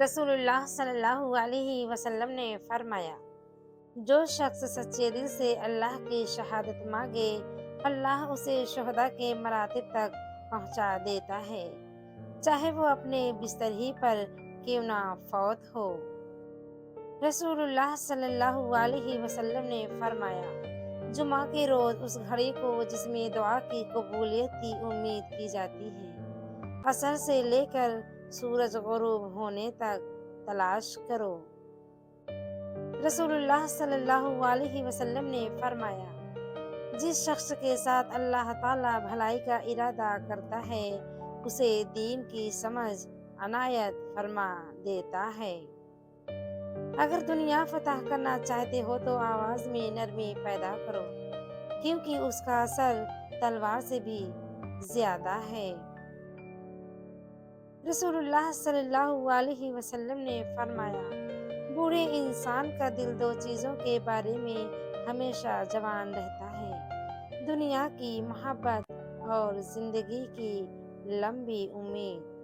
رسول اللہ صلی اللہ علیہ وسلم نے فرمایا، جو شخص سچے دل سے اللہ کی شہادت مانگے، اللہ اسے شہداء کے مراتب تک پہنچا دیتا ہے، چاہے وہ اپنے بستر ہی پر کیوں نہ فوت ہو۔ رسول اللہ صلی اللہ علیہ وسلم نے فرمایا، جمعہ کے روز اس گھڑی کو جس میں دعا کی قبولیت کی امید کی جاتی ہے، عصر سے لے کر سورج غروب ہونے تک تلاش کرو۔ رسول اللہ صلی اللہ علیہ وسلم نے فرمایا، جس شخص کے ساتھ اللہ تعالیٰ بھلائی کا ارادہ کرتا ہے، اسے دین کی سمجھ عنایت فرما دیتا ہے۔ اگر دنیا فتح کرنا چاہتے ہو تو آواز میں نرمی پیدا کرو، کیونکہ اس کا اثر تلوار سے بھی زیادہ ہے۔ رسول اللہ صلی اللہ علیہ وسلم نے فرمایا، بوڑھے انسان کا دل دو چیزوں کے بارے میں ہمیشہ جوان رہتا ہے: دنیا کی محبت اور زندگی کی لمبی امید۔